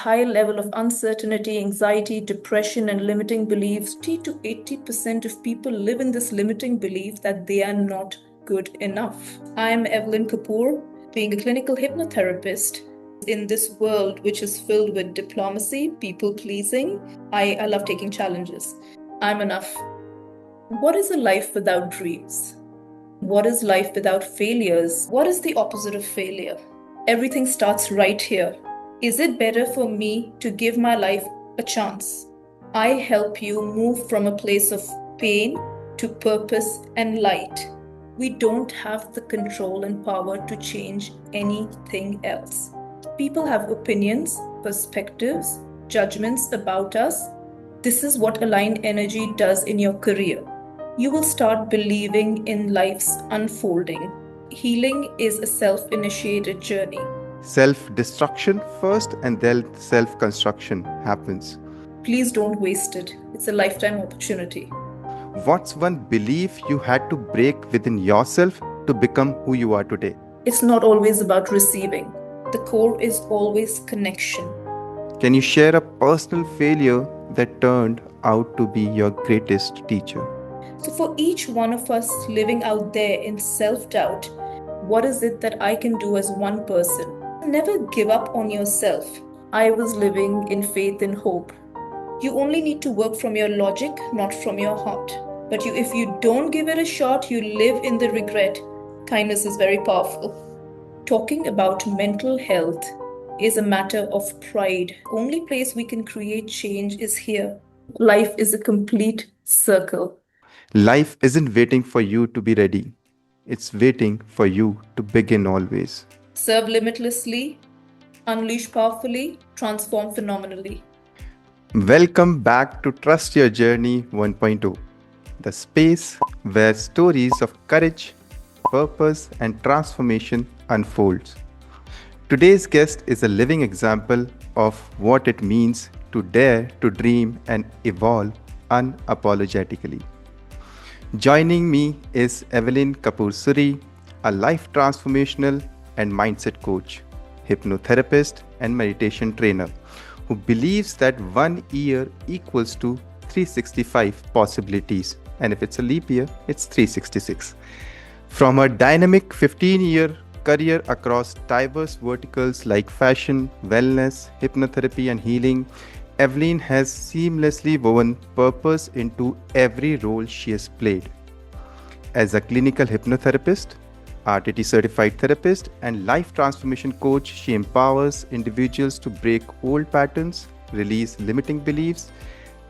high level of uncertainty, anxiety, depression, and limiting beliefs. 50 to 80% of people live in this limiting belief that they are not good enough. I'm Evelyn Kapoor, being a clinical hypnotherapist in this world which is filled with diplomacy, people pleasing. I love taking challenges. I'm enough. What is a life without dreams? What is life without failures? What is the opposite of failure? Everything starts right here. Is it better for me to give my life a chance? I help you move from a place of pain to purpose and light. We don't have the control and power to change anything else. People have opinions, perspectives, judgments about us. This is what aligned energy does in your career. You will start believing in life's unfolding. Healing is a self-initiated journey. Self-destruction first and then self-construction happens. Please don't waste it. It's a lifetime opportunity. What's one belief you had to break within yourself to become who you are today? It's not always about receiving. The core is always connection. Can you share a personal failure that turned out to be your greatest teacher? So for each one of us living out there in self-doubt, what is it that I can do as one person? Never give up on yourself. I was living in faith and hope. You only need to work from your logic, not from your heart. But if you don't give it a shot, you live in the regret. Kindness is very powerful. Talking about mental health is a matter of pride. The only place we can create change is here. Life is a complete circle. Life isn't waiting for you to be ready. It's waiting for you to begin always. Serve limitlessly, unleash powerfully, transform phenomenally. Welcome back to Trust Your Journey 1.0, the space where stories of courage, purpose, and transformation unfolds. Today's guest is a living example of what it means to dare to dream and evolve unapologetically. Joining me is Evelyn Kapoor Suri, a life transformational and mindset coach, hypnotherapist, and meditation trainer who believes that 1 year equals to 365 possibilities. And if it's a leap year, it's 366. From her dynamic 15-year career across diverse verticals like fashion, wellness, hypnotherapy, and healing, Evelyn has seamlessly woven purpose into every role she has played. As a clinical hypnotherapist, RTT Certified Therapist, and life transformation coach, she empowers individuals to break old patterns, release limiting beliefs,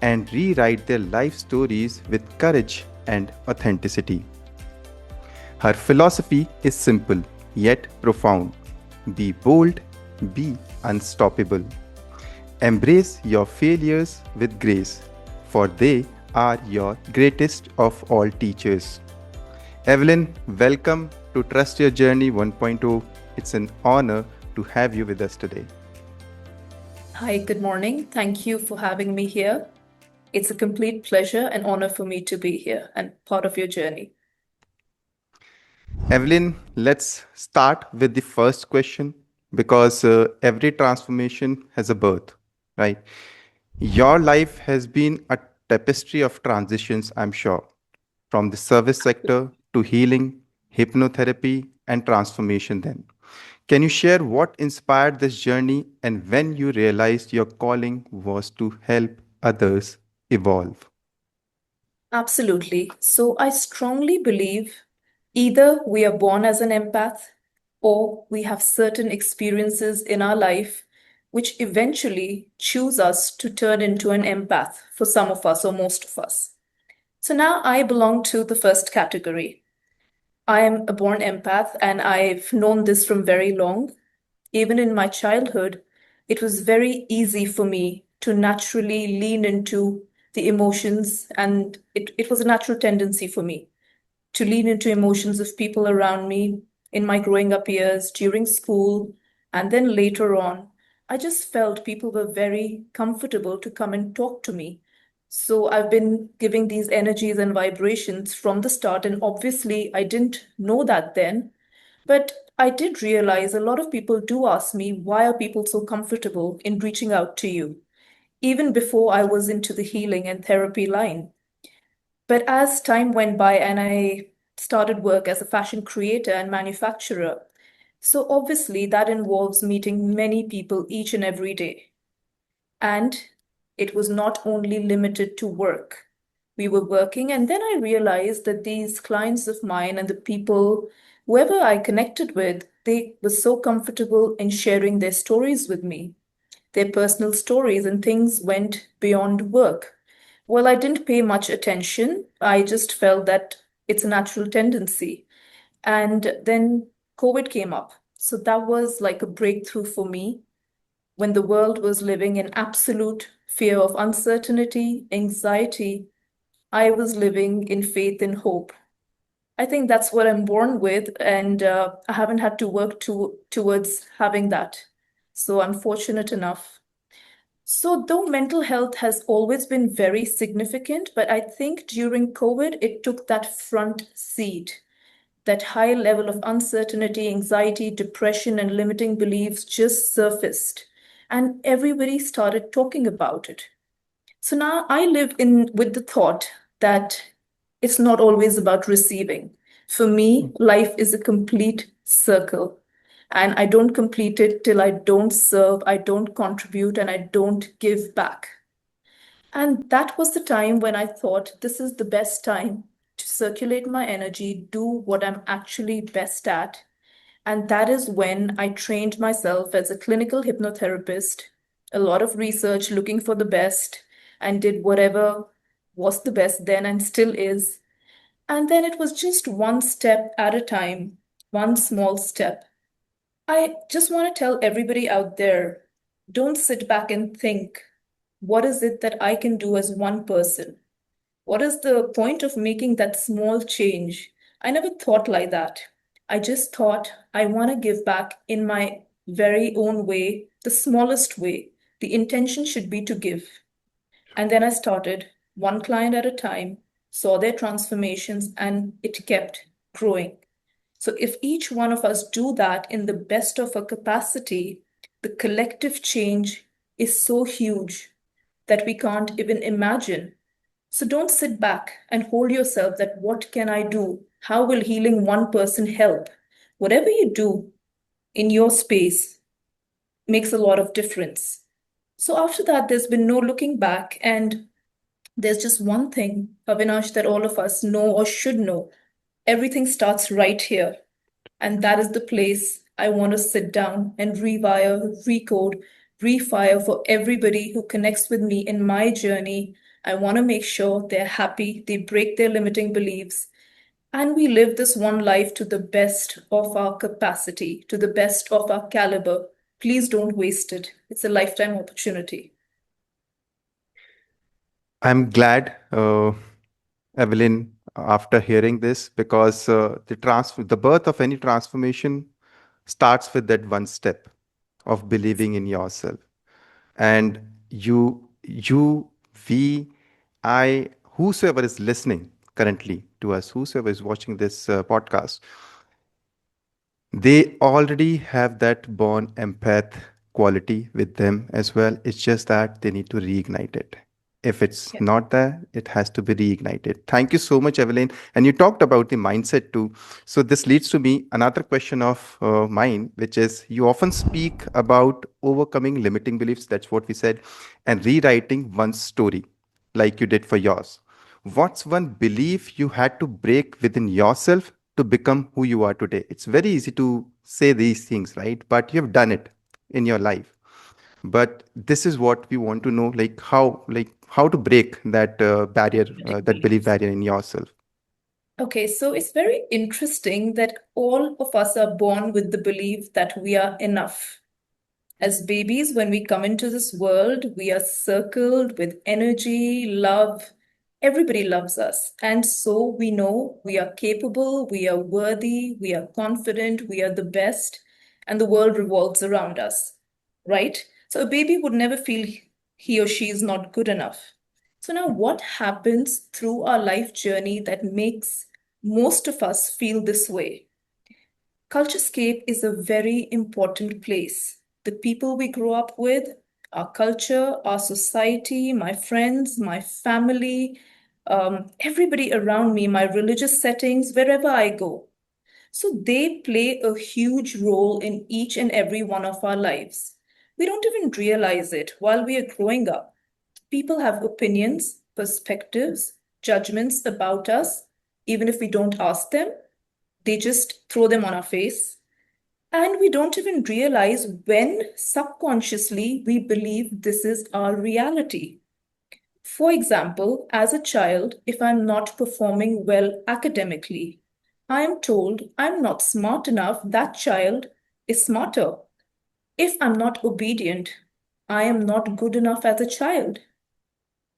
and rewrite their life stories with courage and authenticity. Her philosophy is simple yet profound. Be bold, be unstoppable. Embrace your failures with grace, for they are your greatest of all teachers. Evelyn, welcome to Trust Your Journey 1.0. It's an honor to have you with us today. Hi, good morning. Thank you for having me here. It's a complete pleasure and honor for me to be here and part of your journey. Evelyn, let's start with the first question because every transformation has a birth, right? Your life has been a tapestry of transitions, I'm sure, from the service sector to healing, hypnotherapy, and transformation then. Can you share what inspired this journey and when you realized your calling was to help others evolve? Absolutely. So I strongly believe either we are born as an empath or we have certain experiences in our life which eventually choose us to turn into an empath for some of us or most of us. So now I belong to the first category. I am a born empath and I've known this from very long. Even in my childhood, it was very easy for me to naturally lean into the emotions, and it was a natural tendency for me to lean into emotions of people around me in my growing up years, during school, and then later on. I just felt people were very comfortable to come and talk to me. So I've been giving these energies and vibrations from the start, and obviously I didn't know that then. But I did realize a lot of people do ask me, why are people so comfortable in reaching out to you? Even before I was into the healing and therapy line. But as time went by and I started work as a fashion creator and manufacturer, so obviously that involves meeting many people each and every day. And it was not only limited to work. We were working, and then I realized that these clients of mine and the people, whoever I connected with, they were so comfortable in sharing their stories with me, their personal stories, and things went beyond work. Well, I didn't pay much attention. I just felt that it's a natural tendency. And then COVID came up. So that was like a breakthrough for me when the world was living in absolute fear of uncertainty, anxiety. I was living in faith and hope. I think that's what I'm born with, and I haven't had to work towards having that. So I'm fortunate enough. So, though mental health has always been very significant, but I think during COVID, it took that front seat. That high level of uncertainty, anxiety, depression, and limiting beliefs just surfaced, and everybody started talking about it. So now I live in with the thought that it's not always about receiving. For me, life is a complete circle. And I don't complete it till I don't serve, I don't contribute, and I don't give back. And that was the time when I thought this is the best time to circulate my energy, do what I'm actually best at. And that is when I trained myself as a clinical hypnotherapist, a lot of research looking for the best, and did whatever was the best then and still is. And then it was just one step at a time, one small step. I just want to tell everybody out there, don't sit back and think, what is it that I can do as one person? What is the point of making that small change? I never thought like that. I just thought I want to give back in my very own way, the smallest way. The intention should be to give. And then I started one client at a time, saw their transformations, and it kept growing. So if each one of us do that in the best of our capacity, the collective change is so huge that we can't even imagine. So don't sit back and hold yourself that what can I do? How will healing one person help? Whatever you do in your space makes a lot of difference. So after that, there's been no looking back. And there's just one thing, Avinash, that all of us know or should know. Everything starts right here. And that is the place I want to sit down and rewire, recode, refire for everybody who connects with me in my journey. I want to make sure they're happy, they break their limiting beliefs, and we live this one life to the best of our capacity, to the best of our caliber. Please don't waste it. It's a lifetime opportunity. I'm glad, Evelyn, after hearing this, because the birth of any transformation starts with that one step of believing in yourself. And you, we, I, whosoever is listening currently to us, whosoever is watching this podcast, they already have that born empath quality with them as well. It's just that they need to reignite it. If it's Yeah. not there, it has to be reignited. Thank you so much, Evelyn. And you talked about the mindset too. So this leads to me another question of mine, which is you often speak about overcoming limiting beliefs. That's what we said, and rewriting one's story, like you did for yours. What's one belief you had to break within yourself to become who you are today? It's very easy to say these things, right? But you have done it in your life. But this is what we want to know, like how to break that barrier, that belief barrier in yourself. Okay, so it's very interesting that all of us are born with the belief that we are enough. As babies, when we come into this world, we are circled with energy, love. Everybody loves us. And so we know we are capable, we are worthy, we are confident, we are the best, and the world revolves around us, right? So a baby would never feel he or she is not good enough. So now, what happens through our life journey that makes most of us feel this way? Culturescape is a very important place. The people we grow up with, our culture, our society, my friends, my family, everybody around me, my religious settings, wherever I go. So they play a huge role in each and every one of our lives. We don't even realize it while we are growing up. People have opinions, perspectives, judgments about us, even if we don't ask them. They just throw them on our face. And we don't even realize when subconsciously we believe this is our reality. For example, as a child, if I'm not performing well academically, I am told I'm not smart enough, that child is smarter. If I'm not obedient, I am not good enough as a child.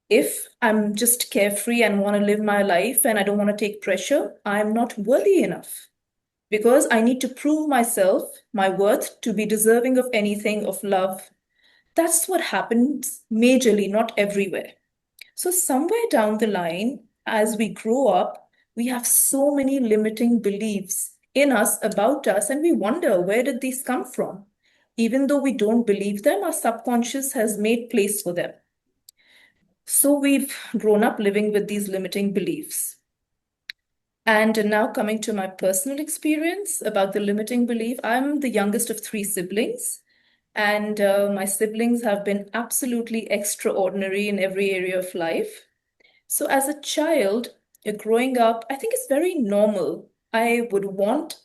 If I'm just carefree and want to live my life and I don't want to take pressure, I am not worthy enough because I need to prove myself, my worth, to be deserving of anything, of love. That's what happens majorly, not everywhere. So, somewhere down the line, as we grow up, we have so many limiting beliefs in us about us, and we wonder where did these come from? Even though we don't believe them, our subconscious has made place for them. So, we've grown up living with these limiting beliefs. And now, coming to my personal experience about the limiting belief, I'm the youngest of three siblings. And my siblings have been absolutely extraordinary in every area of life. So, as a child, growing up, I think it's very normal. I would want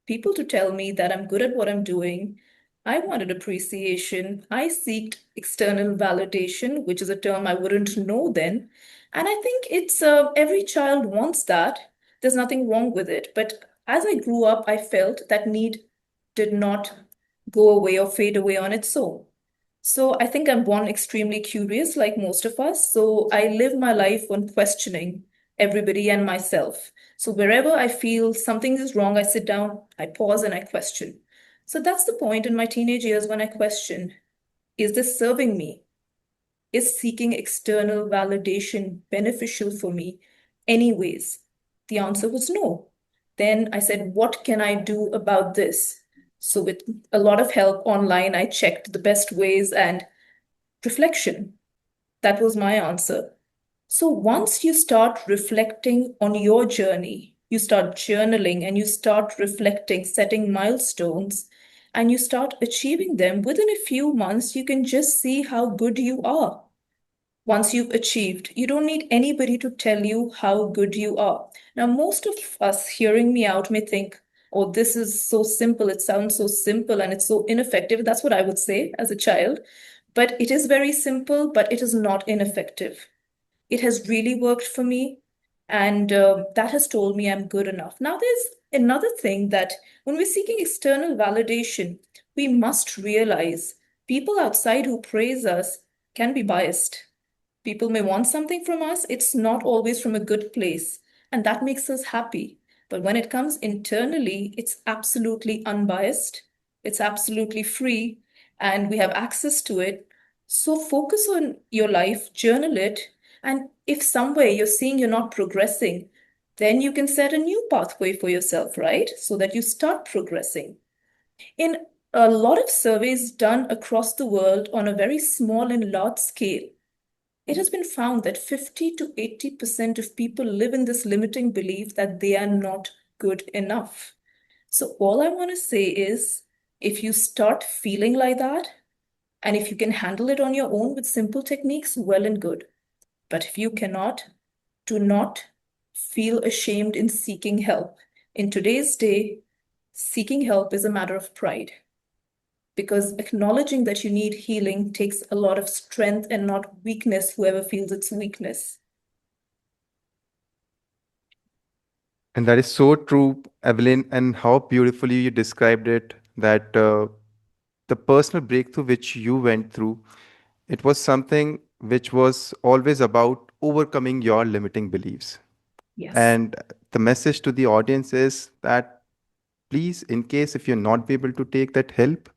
people to tell me that I'm good at what I'm doing. I wanted appreciation. I seeked external validation, which is a term I wouldn't know then. And I think it's every child wants that. There's nothing wrong with it. But as I grew up, I felt that need did not go away or fade away on its own. So I think I'm born extremely curious, like most of us. So I live my life on questioning everybody and myself. So wherever I feel something is wrong, I sit down, I pause, and I question. So that's the point in my teenage years when I question, is this serving me? Is seeking external validation beneficial for me? Anyways, the answer was no. Then I said, what can I do about this? So, with a lot of help online, I checked the best ways and reflection. That was my answer. So once you start reflecting on your journey, you start journaling and you start reflecting, setting milestones, and you start achieving them within a few months, you can just see how good you are. Once you've achieved, you don't need anybody to tell you how good you are. Now, most of us hearing me out may think, oh, this is so simple. It sounds so simple and it's so ineffective. That's what I would say as a child. But it is very simple, but it is not ineffective. It has really worked for me, and that has told me I'm good enough. Now, there's another thing that when we're seeking external validation, we must realize people outside who praise us can be biased. People may want something from us, it's not always from a good place, and that makes us happy. But when it comes internally, it's absolutely unbiased, it's absolutely free, and we have access to it. So focus on your life, journal it, and if somewhere you're seeing you're not progressing, then you can set a new pathway for yourself, right? So that you start progressing. In a lot of surveys done across the world on a very small and large scale, it has been found that 50 to 80% of people live in this limiting belief that they are not good enough. So, all I want to say is if you start feeling like that, and if you can handle it on your own with simple techniques, well and good. But if you cannot, do not feel ashamed in seeking help. In today's day, seeking help is a matter of pride because acknowledging that you need healing takes a lot of strength and not weakness, whoever feels it's weakness. And that is so true, Evelyn, and how beautifully you described it that the personal breakthrough which you went through, it was something which was always about overcoming your limiting beliefs. Yes. And the message to the audience is that please, in case if you're not be able to take that help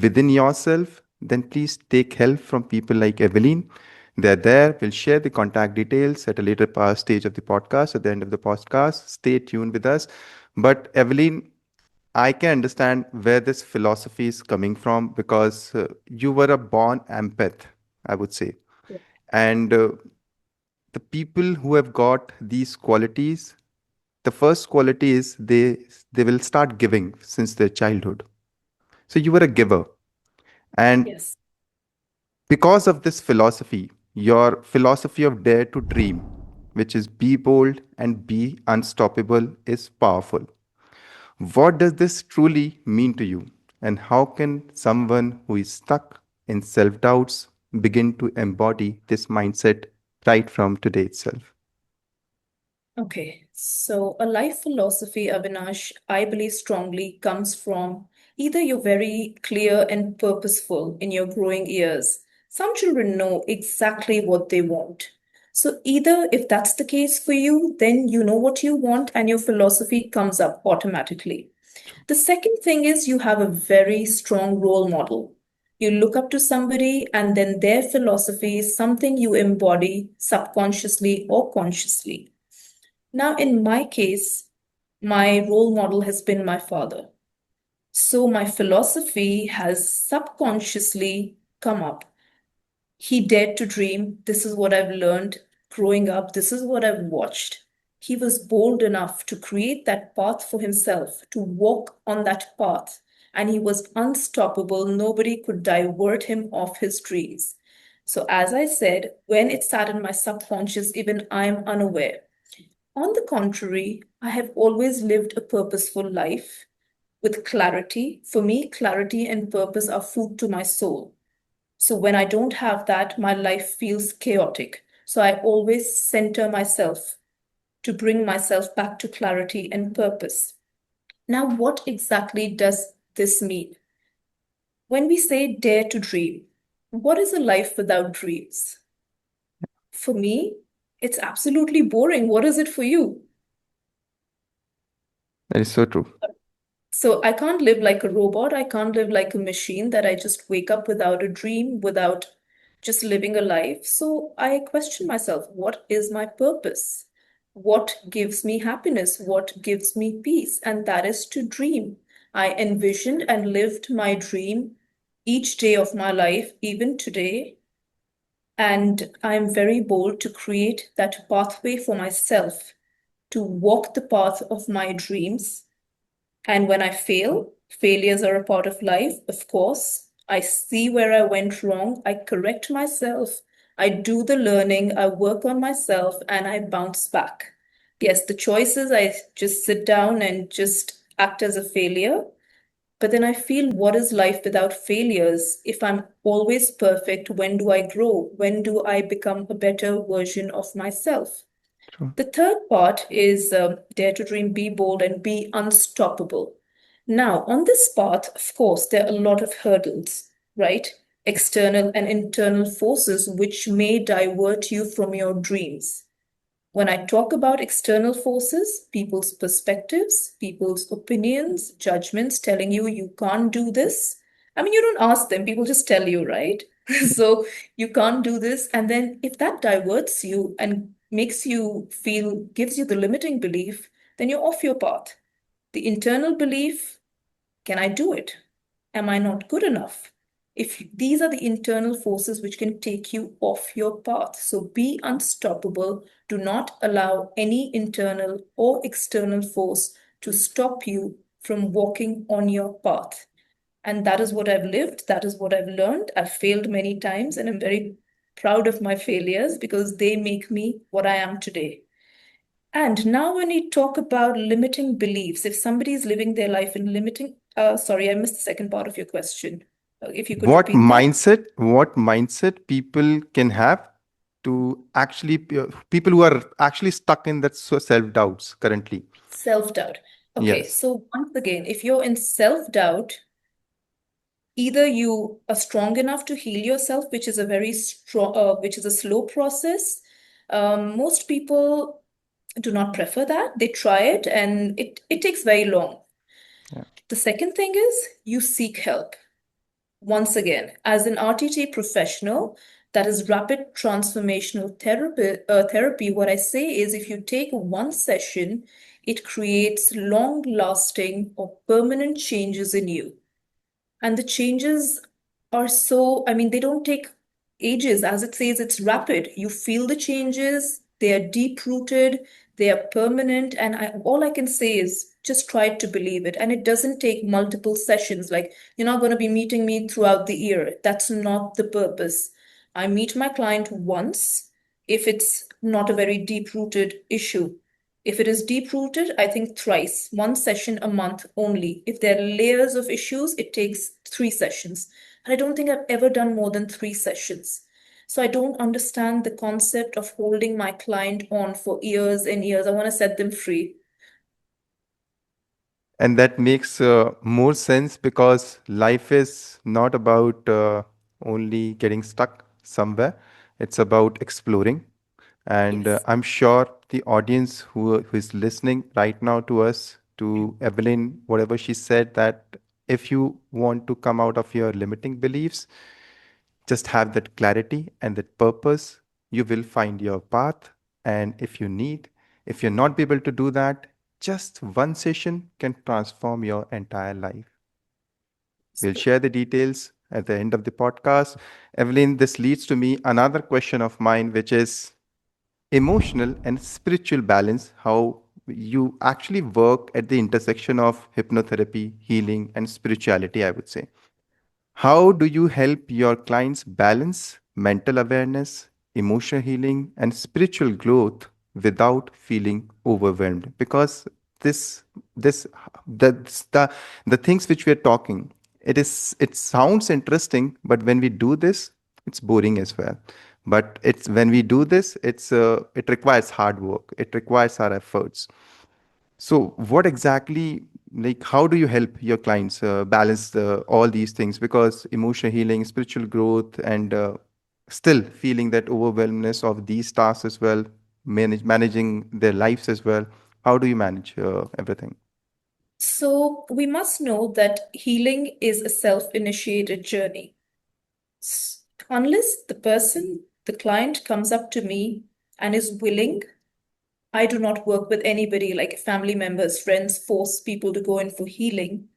within yourself, then please take help from people like Evelyn. They're there. We'll share the contact details at a later stage of the podcast, at the end of the podcast. Stay tuned with us. But Evelyn, I can understand where this philosophy is coming from because you were a born empath, I would say. And the people who have got these qualities, the first quality is they will start giving since their childhood. So you were a giver. And Yes. because of this philosophy, your philosophy of dare to dream, which is be bold and be unstoppable, is powerful. What does this truly mean to you? And how can someone who is stuck in self doubts begin to embody this mindset right from today itself? Okay, so a life philosophy, Avinash, I believe strongly comes from either you're very clear and purposeful in your growing years. Some children know exactly what they want. So, either if that's the case for you, then you know what you want and your philosophy comes up automatically. The second thing is you have a very strong role model. You look up to somebody, and then their philosophy is something you embody subconsciously or consciously. Now, in my case, my role model has been my father. So my philosophy has subconsciously come up. He dared to dream. This is what I've learned growing up. This is what I've watched. He was bold enough to create that path for himself, to walk on that path. And he was unstoppable. Nobody could divert him off his dreams. So, as I said, when it sat in my subconscious, even I'm unaware. On the contrary, I have always lived a purposeful life with clarity. For me, clarity and purpose are food to my soul. So when I don't have that, my life feels chaotic. So I always center myself to bring myself back to clarity and purpose. Now, what exactly does this mean? When we say dare to dream, what is a life without dreams? For me, it's absolutely boring. What is it for you? That is so true. So I can't live like a robot. I can't live like a machine that I just wake up without a dream, without just living a life. So I question myself, what is my purpose? What gives me happiness? What gives me peace? And that is to dream. I envisioned and lived my dream each day of my life, even today. And I'm very bold to create that pathway for myself to walk the path of my dreams. And when I fail, failures are a part of life, of course. I see where I went wrong, I correct myself, I do the learning, I work on myself, and I bounce back. Yes, the choices, I just sit down and just act as a failure. But then I feel, what is life without failures? If I'm always perfect, when do I grow? When do I become a better version of myself? True. The third part is dare to dream, be bold, and be unstoppable. Now, on this path, of course, there are a lot of hurdles, right? External and internal forces which may divert you from your dreams. When I talk about external forces, people's perspectives, people's opinions, judgments telling you you can't do this. I mean, you don't ask them, people just tell you, right? So you can't do this. And then if that diverts you and makes you feel, gives you the limiting belief, then you're off your path. The internal belief, can I do it? Am I not good enough? If these are the internal forces which can take you off your path. So be unstoppable. Do not allow any internal or external force to stop you from walking on your path. And that is what I've lived. That is what I've learned. I've failed many times, and I'm very proud of my failures because they make me what I am today. And now, when we talk about limiting beliefs, if somebody is living their life in limiting, sorry, I missed the second part of your question. If you could repeat that. What mindset people can have to actually, people who are actually stuck in that self doubts currently? Self-doubt. Okay, Yes. so once again, if you're in self-doubt, either you are strong enough to heal yourself, which is a very strong, which is a slow process. Most people do not prefer that. They try it, and it takes very long. Yeah. The second thing is you seek help. Once again, as an RTT professional, that is rapid transformational therapy, what I say is if you take one session, it creates long lasting or permanent changes in you. And the changes are so, I mean, they don't take ages. As it says, it's rapid. You feel the changes, they are deep rooted, they are permanent. And all I can say is just try to believe it. And it doesn't take multiple sessions. Like, you're not going to be meeting me throughout the year. That's not the purpose. I meet my client once if it's not a very deep rooted issue. If it is deep rooted, I think thrice, one session a month only. If there are layers of issues, it takes 3 sessions. And I don't think I've ever done more than 3 sessions. So I don't understand the concept of holding my client on for years and years. I want to set them free. And that makes more sense because life is not about only getting stuck somewhere, it's about exploring. And Yes. I'm sure the audience who is listening right now to us, to Evelyn, whatever she said, that if you want to come out of your limiting beliefs, just have that clarity and that purpose, you will find your path. And if you're not able to do that, just one session can transform your entire life. We'll share the details at the end of the podcast. Evelyn, this leads to me another question of mine, which is emotional and spiritual balance, how you actually work at the intersection of hypnotherapy, healing, and spirituality, I would say. How do you help your clients balance mental awareness, emotional healing, and spiritual growth without feeling overwhelmed? Because this, this, the things which we are talking, it sounds interesting, but when we do this, it's boring as well. But it's when we do this, it requires hard work. It requires our efforts. So, what exactly, like, how do you help your clients balance all these things? Because emotional healing, spiritual growth, and still feeling that overwhelmness of these tasks as well, managing their lives as well. How do you manage everything? So we must know that healing is a self-initiated journey. Unless the client comes up to me and is willing, I do not work with anybody like family members, friends, force people to go in for healing.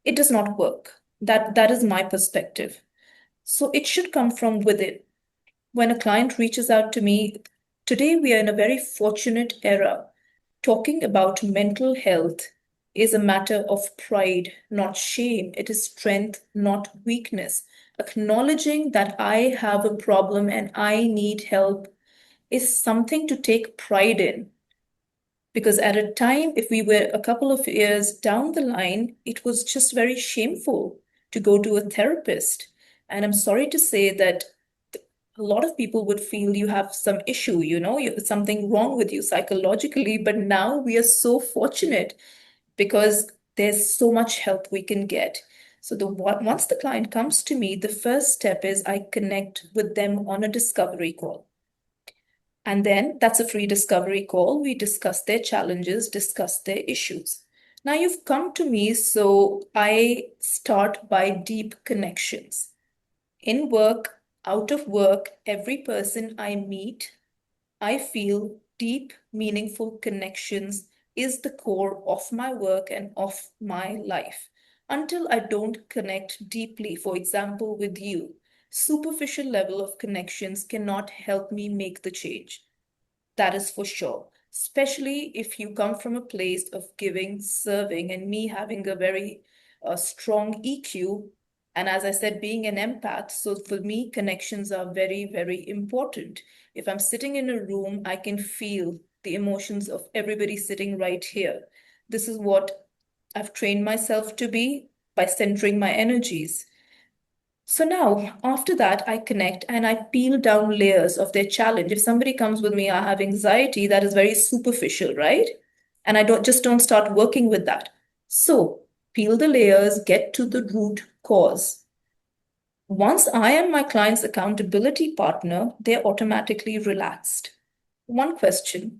It does not work. That is my perspective. So it should come from within. When a client reaches out to me, today we are in a very fortunate era. Talking about mental health is a matter of pride, not shame. It is strength, not weakness. Acknowledging that I have a problem and I need help is something to take pride in. Because at a time, if we were a couple of years down the line, it was just very shameful to go to a therapist. And I'm sorry to say that a lot of people would feel you have some issue, something wrong with you psychologically. But now we are so fortunate because there's so much help we can get. So once the client comes to me, the first step is I connect with them on a discovery call. And then that's a free discovery call. We discuss their challenges, discuss their issues. Now you've come to me, so I start by deep connections. In work, out of work, every person I meet, I feel deep, meaningful connections is the core of my work and of my life. Until I don't connect deeply, for example, with you, superficial level of connections cannot help me make the change. That is for sure. Especially if you come from a place of giving, serving, and me having a very strong EQ. And as I said, being an empath, so for me, connections are very, very important. If I'm sitting in a room, I can feel the emotions of everybody sitting right here. This is what I've trained myself to be by centering my energies. So now, after that, I connect and I peel down layers of their challenge. If somebody comes with me, I have anxiety, that is very superficial, right? And I don't start working with that. So peel the layers, get to the root cause. Once I am my client's accountability partner, they're automatically relaxed. One question.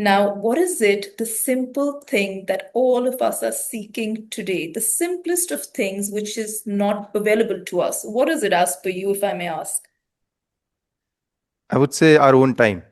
Now, what is it, the simple thing that all of us are seeking today? The simplest of things which is not available to us. What is it as per you, if I may ask? I would say our own time.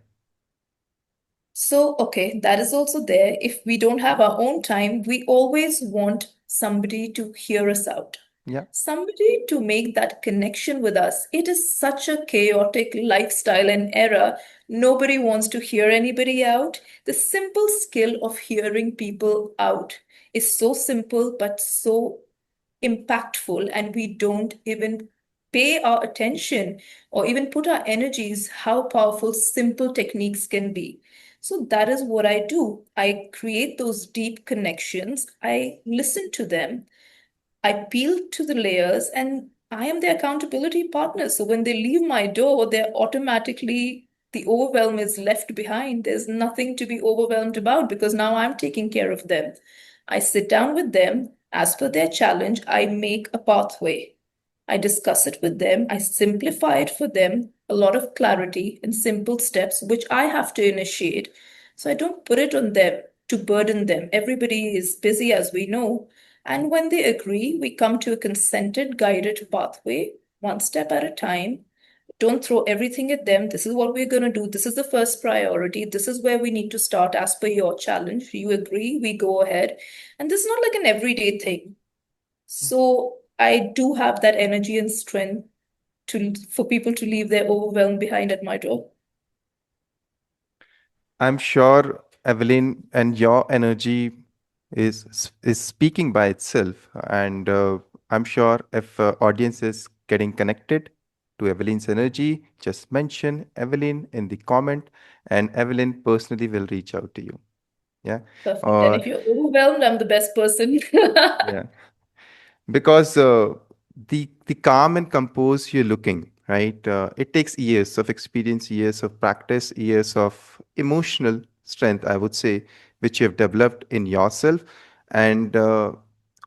So, okay, that is also there. If we don't have our own time, we always want somebody to hear us out, Yeah. somebody to make that connection with us. It is such a chaotic lifestyle and era. Nobody wants to hear anybody out. The simple skill of hearing people out is so simple, but so impactful, and we don't even pay our attention or even put our energies how powerful simple techniques can be. So that is what I do. I create those deep connections, I listen to them, I peel to the layers, and I am their accountability partner. So when they leave my door, they're automatically, the overwhelm is left behind. There's nothing to be overwhelmed about because now I'm taking care of them. I sit down with them. As per their challenge, I make a pathway. I discuss it with them. I simplify it for them, a lot of clarity and simple steps, which I have to initiate. So I don't put it on them to burden them. Everybody is busy, as we know. And when they agree, we come to a consented, guided pathway, one step at a time. Don't throw everything at them. This is what we're going to do. This is the first priority. This is where we need to start as per your challenge. You agree, we go ahead. And this is not like an everyday thing. So I do have that energy and strength to for people to leave their overwhelm behind at my door. I'm sure, Evelyn, and your energy is speaking by itself, and I'm sure if audience is getting connected to Evelyn's energy, just mention Evelyn in the comment, and Evelyn personally will reach out to you. Yeah, Perfect. And or if you're overwhelmed, I'm the best person. yeah, because the calm and compose you're looking, right, it takes years of experience, years of practice, years of emotional strength, I would say, which you have developed in yourself. And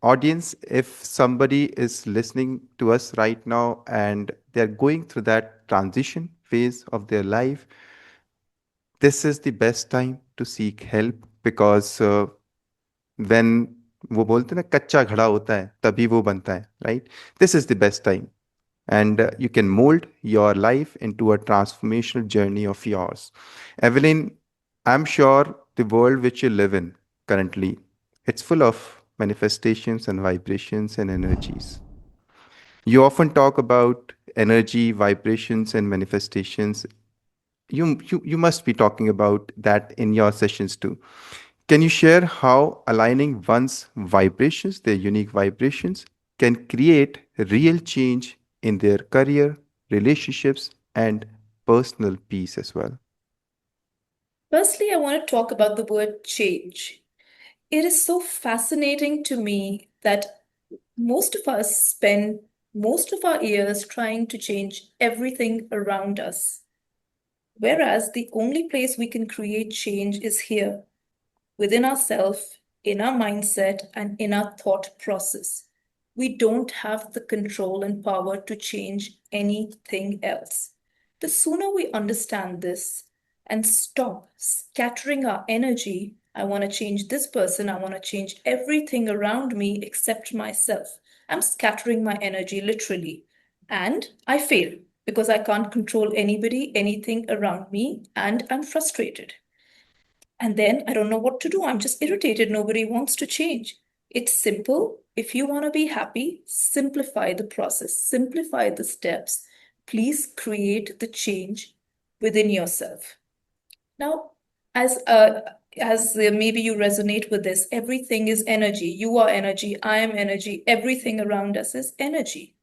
audience, if somebody is listening to us right now and they're going through that transition phase of their life, this is the best time to seek help, because when वो बोलते हैं ना कच्चा घड़ा होता है तभी वो बनता है, right? This is the best time, and you can mold your life into a transformational journey of yours. Evelyn, I'm sure the world which you live in currently, it's full of manifestations and vibrations and energies. You often talk about energy, vibrations, and manifestations. You must be talking about that in your sessions too. Can you share how aligning one's vibrations, their unique vibrations, can create real change in their career, relationships, and personal peace as well? Firstly, I want to talk about the word change. It is so fascinating to me that most of us spend most of our years trying to change everything around us, whereas the only place we can create change is here, within ourselves, in our mindset, and in our thought process. We don't have the control and power to change anything else. The sooner we understand this and stop scattering our energy, I want to change this person, I want to change everything around me except myself. I'm scattering my energy literally. And I fail because I can't control anybody, anything around me, and I'm frustrated. And then I don't know what to do. I'm just irritated. Nobody wants to change. It's simple. If you want to be happy, simplify the process, simplify the steps. Please create the change within yourself. Now, as uh, as maybe you resonate with this, everything is energy. You are energy. I am energy. Everything around us is energy.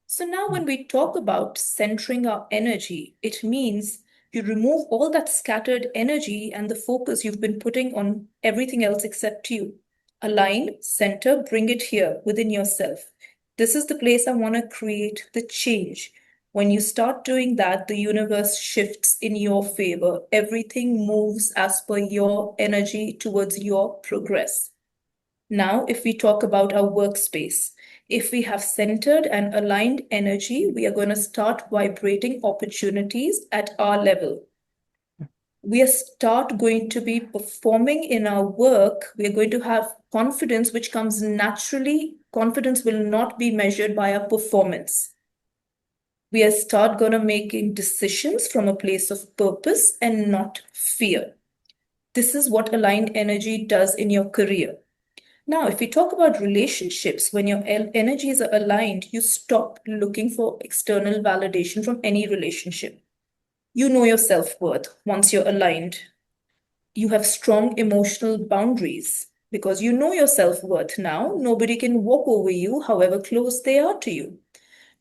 So now when we talk about centering our energy, it means you remove all that scattered energy and the focus you've been putting on everything else except you. Align, center, bring it here within yourself. This is the place I want to create the change. When you start doing that, the universe shifts in your favor. Everything moves as per your energy towards your progress. Now, if we talk about our workspace, if we have centered and aligned energy, we are going to start vibrating opportunities at our level. We are start going to be performing in our work. We are going to have confidence, which comes naturally. Confidence will not be measured by our performance. We are start going to making decisions from a place of purpose and not fear. This is what aligned energy does in your career. Now, if we talk about relationships, when your energies are aligned, you stop looking for external validation from any relationship. You know your self worth once you're aligned. You have strong emotional boundaries because you know your self worth now. Nobody can walk over you, however close they are to you.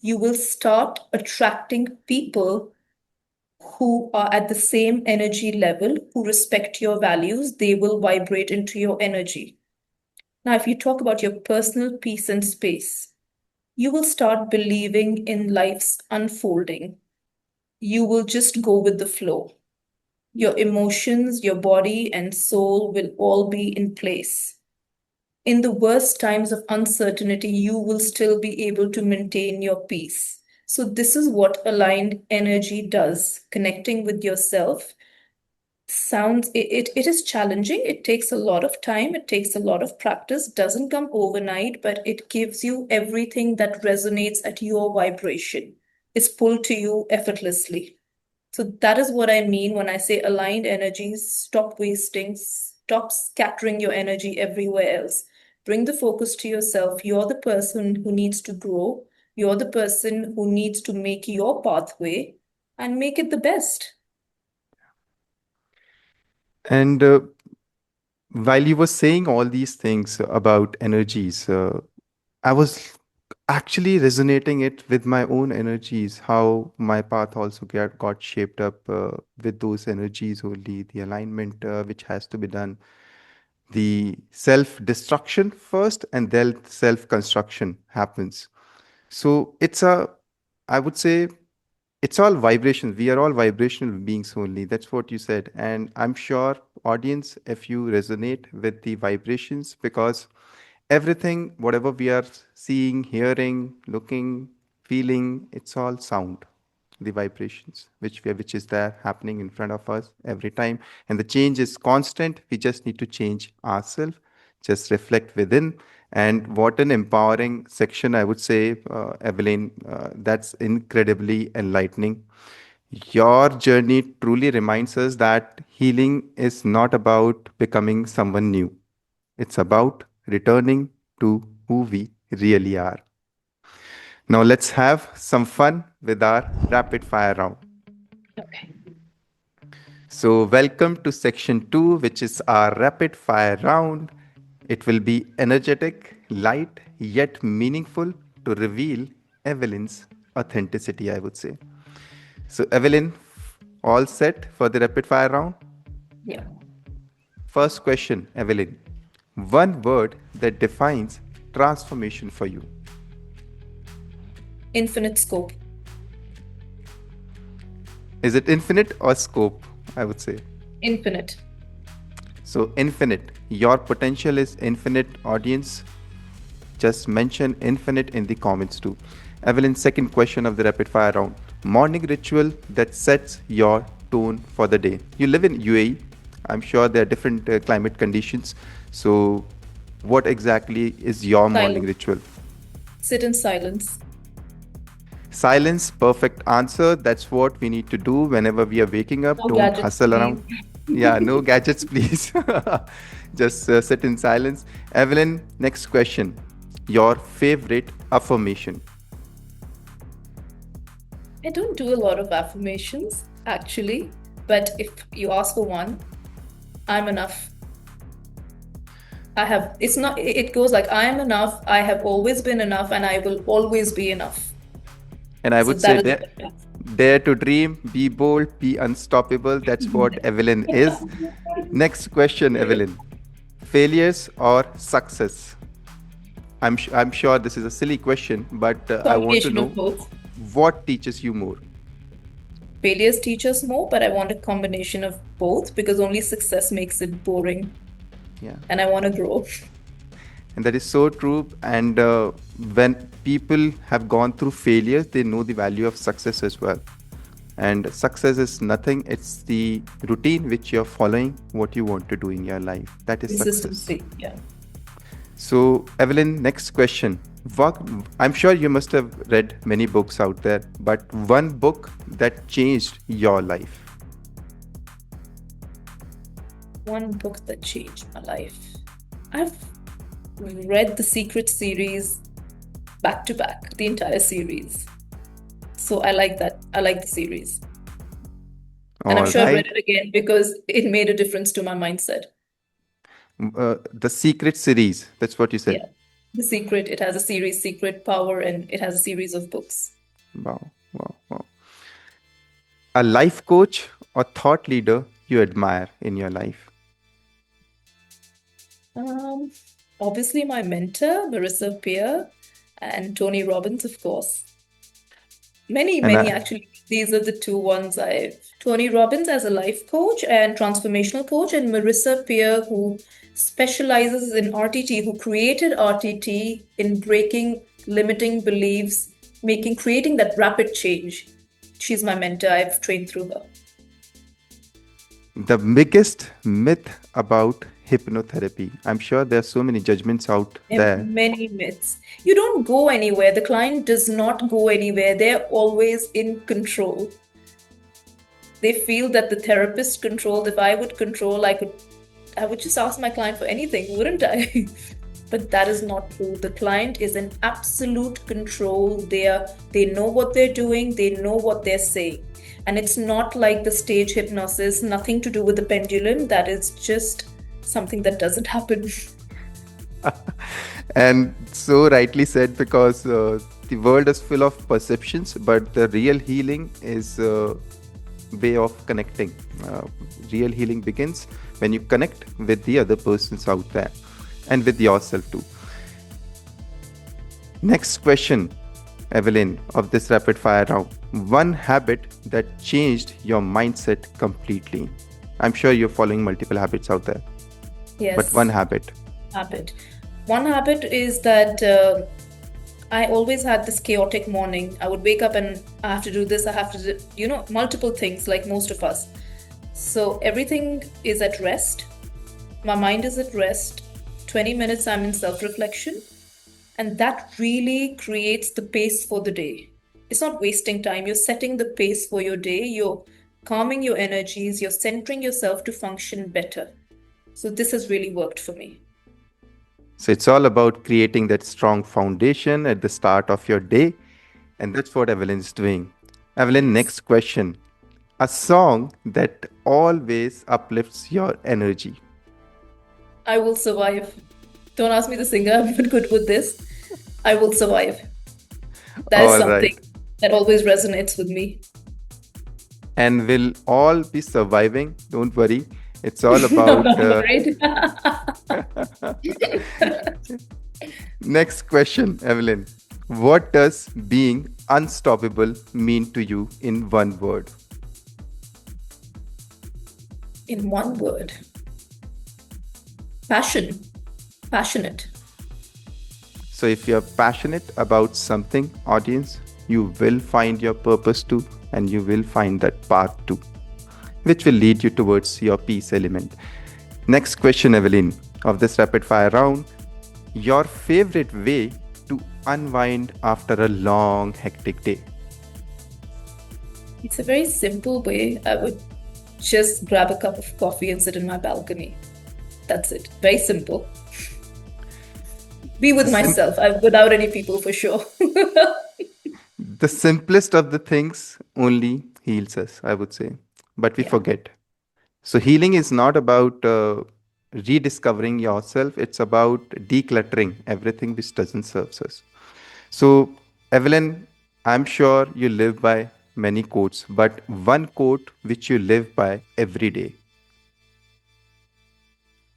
You will start attracting people who are at the same energy level, who respect your values. They will vibrate into your energy. Now, if you talk about your personal peace and space, you will start believing in life's unfolding. You will just go with the flow. Your emotions, your body, and soul will all be in place. In the worst times of uncertainty, you will still be able to maintain your peace. So, this is what aligned energy does, connecting with yourself. It is challenging. It takes a lot of time, it takes a lot of practice, doesn't come overnight, but it gives you everything that resonates at your vibration. It's pulled to you effortlessly. So that is what I mean when I say aligned energies. Stop wasting, stop scattering your energy everywhere else. Bring the focus to yourself. You're the person who needs to grow. You're the person who needs to make your pathway and make it the best. And while you were saying all these things about energies, I was actually resonating it with my own energies, how my path also got shaped up with those energies only, the alignment which has to be done, the self-destruction first, and then self-construction happens. So I would say, it's all vibrations. We are all vibrational beings only. That's what you said. And I'm sure, audience, if you resonate with the vibrations, because everything, whatever we are seeing, hearing, looking, feeling, it's all sound. The vibrations which is there happening in front of us every time. And the change is constant. We just need to change ourselves, just reflect within. And what an empowering section, I would say, Evelyn. That's incredibly enlightening. Your journey truly reminds us that healing is not about becoming someone new. It's about returning to who we really are. Now let's have some fun with our rapid fire round. Okay. So, welcome to section 2, which is our rapid fire round. It will be energetic, light, yet meaningful to reveal Evelyn's authenticity, I would say. So, Evelyn, all set for the rapid fire round? Yeah. First question, Evelyn. One word that defines transformation for you. Infinite scope. Is it infinite or scope? I would say. Infinite. So, infinite. Your potential is infinite, audience. Just mention infinite in the comments too. Evelyn, second question of the rapid fire round. Morning ritual that sets your tone for the day. You live in UAE. I'm sure there are different climate conditions. So, what exactly is your morning ritual? Sit in silence. Silence, perfect answer. That's what we need to do whenever we are waking up. No Don't gadgets, hustle around. please. Yeah, no gadgets, please. Just sit in silence. Evelyn, next question. Your favorite affirmation? I don't do a lot of affirmations, actually, but if you ask for one, I'm enough. It goes like, I am enough, I have always been enough, and I will always be enough. And I would say dare to dream, be bold, be unstoppable. That's what Evelyn is. Next question, Evelyn. Failures or success? I'm sure this is a silly question, but I want to know what teaches you more. Failures teach us more, but I want a combination of both because only success makes it boring. Yeah. And I want to grow. And that is so true. And when people have gone through failures, they know the value of success as well. And success is nothing. It's the routine which you're following, what you want to do in your life. That is success. Yeah. So, Evelyn, next question. I'm sure you must have read many books out there, but one book that changed your life. One book that changed my life. I've read the Secret series back to back, the entire series. So I like that. I like the series. And I'm All sure I've read right. it again because it made a difference to my mindset. The Secret series. That's what you said. Yeah. The Secret, it has a series, Secret Power, and it has a series of books. Wow, wow, wow. A life coach or thought leader you admire in your life. Um, Obviously, my mentor, Marissa Peer, and Tony Robbins, of course. Many, And many actually. These are the two ones Tony Robbins as a life coach and transformational coach, and Marissa Peer, who specializes in RTT, who created RTT in breaking limiting beliefs, creating that rapid change. She's my mentor. I've trained through her. the biggest myth about hypnotherapy. I'm sure there are so many judgments out And there. many myths. You don't go anywhere. The client does not go anywhere. They're always in control. They feel that the therapist controlled. If I would control, I would just ask my client for anything, wouldn't I? But that is not true. The client is in absolute control. They know what they're doing, they know what they're saying. And it's not like the stage hypnosis, nothing to do with the pendulum. That is just something that doesn't happen. And so rightly said, because the world is full of perceptions, but the real healing is way of connecting. Real healing begins when you connect with the other persons out there and with yourself too. Next question, Evelyn, of this rapid fire round. One habit that changed your mindset completely. I'm sure you're following multiple habits out there, but one Yes, habit. habit. One habit is that I always had this chaotic morning. I would wake up and I have to do this, I have to do, multiple things like most of us. So everything is at rest. My mind is at rest. 20 minutes I'm in self reflection. And that really creates the pace for the day. It's not wasting time. You're setting the pace for your day. You're calming your energies. You're centering yourself to function better. So this has really worked for me. So it's all about creating that strong foundation at the start of your day. And that's what Evelyn is doing. Evelyn, Yes. next question. A song that always uplifts your energy. I will survive. Don't ask me the singer. I'm not good with this. I will survive. That is All right. something that always resonates with me. And we'll all be surviving. Don't worry. It's all I'm about. not worried. Next question, Evelyn. What does being unstoppable mean to you in one word? In one word, passion. Passionate. So, if you're passionate about something, audience, you will find your purpose too, and you will find that path too, which will lead you towards your peace element. Next question, Evelyn, of this rapid fire round. Your favorite way to unwind after a long, hectic day? It's a very simple way. I would just grab a cup of coffee and sit in my balcony. That's it. Very simple. Be The, with sim- myself. I'm without any people for sure. the simplest of the things only heals us, I would say, but we Yeah. forget. So, healing is not about rediscovering yourself, it's about decluttering everything which doesn't serve us. So, Evelyn, I'm sure you live by many quotes, but one quote which you live by every day,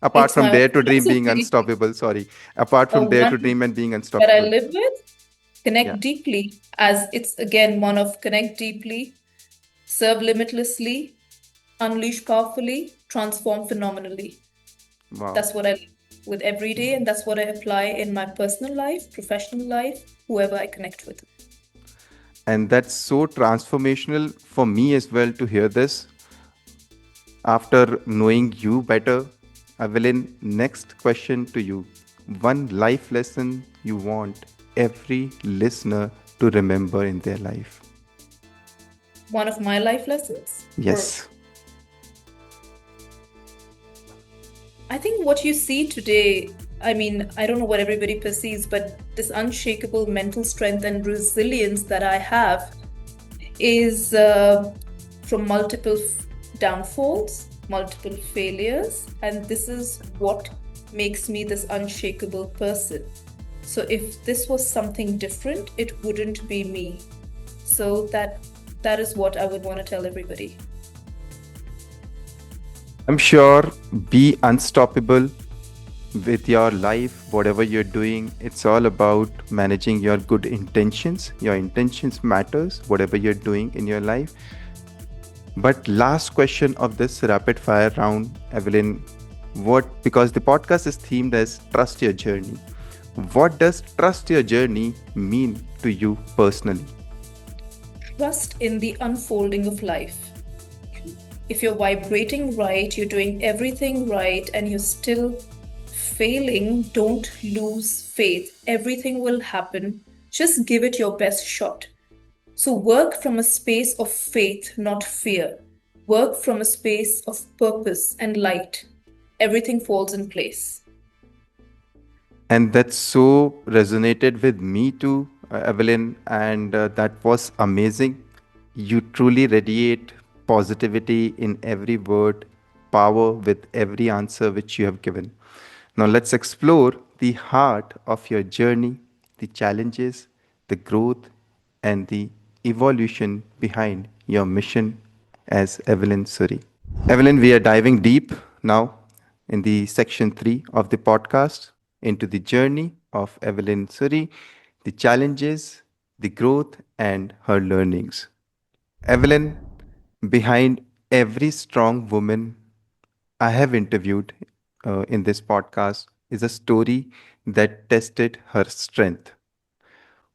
apart It's from my own Dare to Dream being philosophy. unstoppable, sorry, apart A from Dare to one Dream and being that I unstoppable. live with, Yeah. connect deeply, as it's again one of connect deeply, serve limitlessly, unleash powerfully, transform phenomenally. Wow. That's what I live with every day, and that's what I apply in my personal life, professional life, whoever I connect with. And that's so transformational for me as well to hear this. After knowing you better, Evelyn, next question to you. One life lesson you want every listener to remember in their life. One of my life lessons, or Yes. I think what you see today, I mean, I don't know what everybody perceives, but this unshakable mental strength and resilience that I have is from multiple downfalls, multiple failures, and this is what makes me this unshakable person. So if this was something different, it wouldn't be me. So that is what I would want to tell everybody. I'm sure be unstoppable with your life, whatever you're doing. It's all about managing your good intentions. Your intentions matters, whatever you're doing in your life. But last question of this rapid fire round, Evelyn, because the podcast is themed as trust your journey. What does trust your journey mean to you personally? Trust in the unfolding of life. If you're vibrating right, you're doing everything right, and you're still failing, don't lose faith. Everything will happen. Just give it your best shot. So work from a space of faith, not fear. Work from a space of purpose and light. Everything falls in place. And that so resonated with me too, Evelyn, and that was amazing. You truly radiate positivity in every word, power with every answer which you have given. Now, let's explore the heart of your journey, the challenges, the growth, and the evolution behind your mission as Evelyn Suri. Evelyn, we are diving deep now in the section 3 of the podcast into the journey of Evelyn Suri, the challenges, the growth, and her learnings. Evelyn, behind every strong woman I have interviewed in this podcast is a story that tested her strength.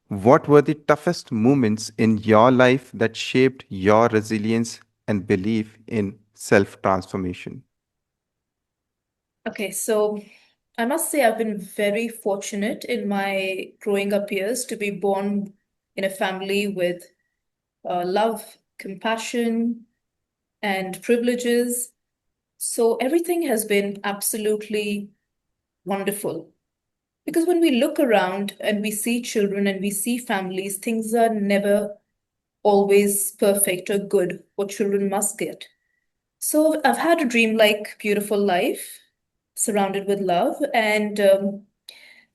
What were the toughest moments in your life that shaped your resilience and belief in self transformation? Okay, so I must say I've been very fortunate in my growing up years to be born in a family with love, compassion, and privileges. So everything has been absolutely wonderful. Because when we look around and we see children and we see families, things are never always perfect or good what children must get. So I've had a dreamlike, beautiful life surrounded with love. And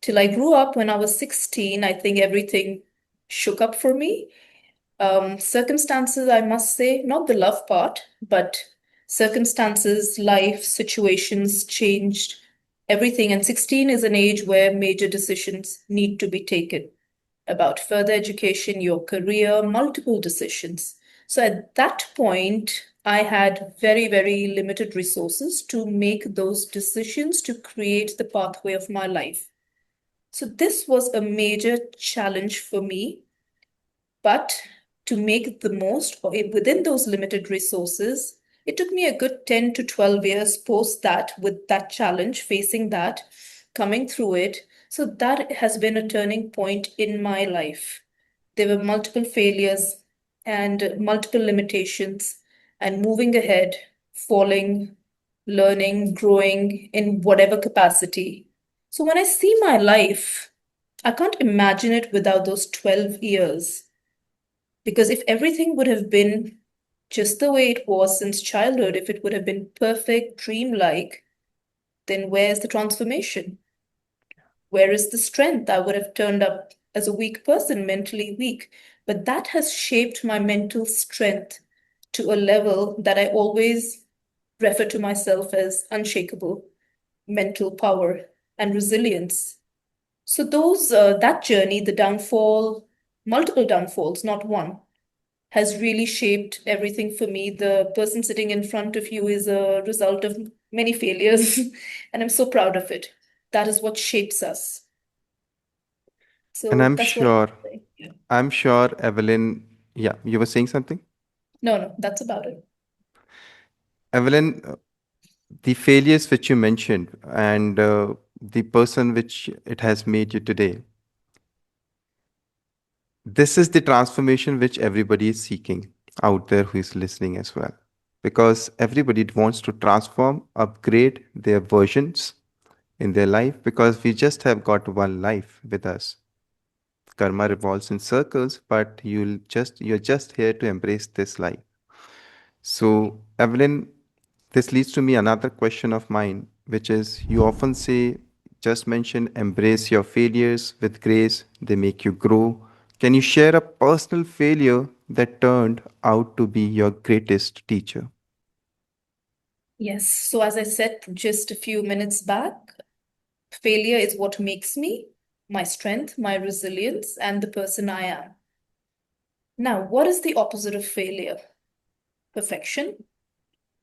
till I grew up when I was 16, I think everything shook up for me. Circumstances, I must say, not the love part, but circumstances, life, situations changed everything. And 16 is an age where major decisions need to be taken about further education, your career, multiple decisions. So at that point, I had very, very limited resources to make those decisions to create the pathway of my life. So this was a major challenge for me, but to make the most within those limited resources, it took me a good 10 to 12 years post that with that challenge, facing that, coming through it. So that has been a turning point in my life. There were multiple failures and multiple limitations, and moving ahead, falling, learning, growing in whatever capacity. So when I see my life, I can't imagine it without those 12 years. Because if everything would have been just the way it was since childhood, if it would have been perfect, dreamlike, then where's the transformation? Where is the strength? I would have turned up as a weak person, mentally weak. But that has shaped my mental strength to a level that I always refer to myself as unshakable mental power and resilience. So those that journey, the downfall, multiple downfalls, not one, has really shaped everything for me. The person sitting in front of you is a result of many failures, and I'm so proud of it. That is what shapes us. And So that's what I say. Yeah. I'm sure, Evelyn, yeah, you were saying something? No, no, that's about it. Evelyn, the failures which you mentioned and the person which it has made you today, this is the transformation which everybody is seeking out there who is listening as well. because everybody wants to transform, upgrade their versions in their life because we just have got one life with us. Karma revolves in circles, but you're just here to embrace this life. So, Evelyn, this leads to me another question of mine, which is you often say, just mention embrace your failures with grace, they make you grow. Can you share a personal failure that turned out to be your greatest teacher? Yes. So, as I said just a few minutes back, failure is what makes me, my strength, my resilience, and the person I am. Now, what is the opposite of failure? Perfection.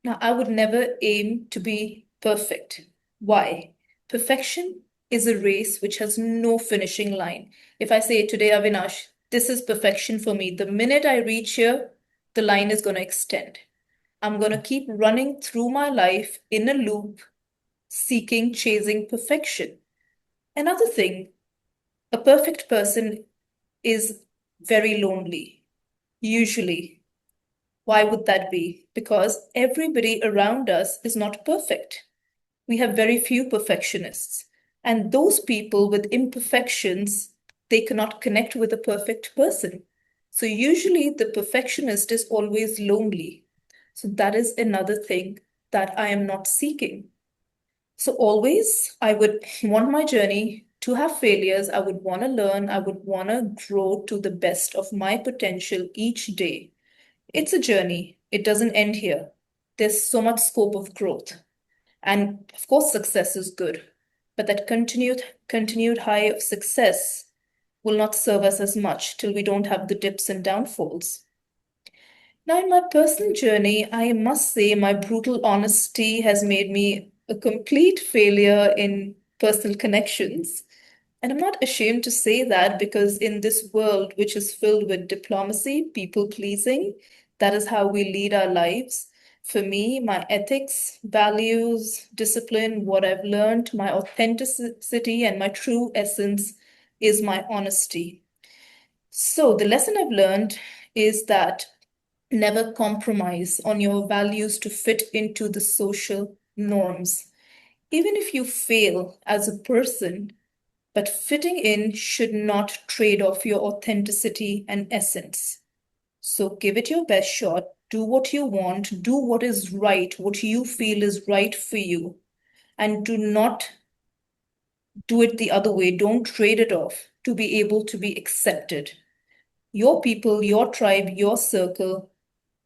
Now, I would never aim to be perfect. Why? Perfection is a race which has no finishing line. If I say today, Avinash, this is perfection for me, the minute I reach here, the line is going to extend. I'm going to keep running through my life in a loop, seeking, chasing perfection. Another thing, a perfect person is very lonely, usually. Why would that be? Because everybody around us is not perfect. We have very few perfectionists. And those people with imperfections, they cannot connect with a perfect person. So usually the perfectionist is always lonely. So that is another thing that I am not seeking. So always I would want my journey to have failures. I would want to learn. I would want to grow to the best of my potential each day. It's a journey. It doesn't end here. There's so much scope of growth. And of course, success is good, but that continued high of success will not serve us as much till we don't have the dips and downfalls. Now, in my personal journey, I must say my brutal honesty has made me a complete failure in personal connections. And I'm not ashamed to say that because in this world, which is filled with diplomacy, people pleasing, that is how we lead our lives. For me, my ethics, values, discipline, what I've learned, my authenticity, and my true essence is my honesty. So, the lesson I've learned is that never compromise on your values to fit into the social norms. Even if you fail as a person, but fitting in should not trade off your authenticity and essence. So give it your best shot, do what you want, do what is right, what you feel is right for you, and do not do it the other way. Don't trade it off to be able to be accepted. Your people, your tribe, your circle,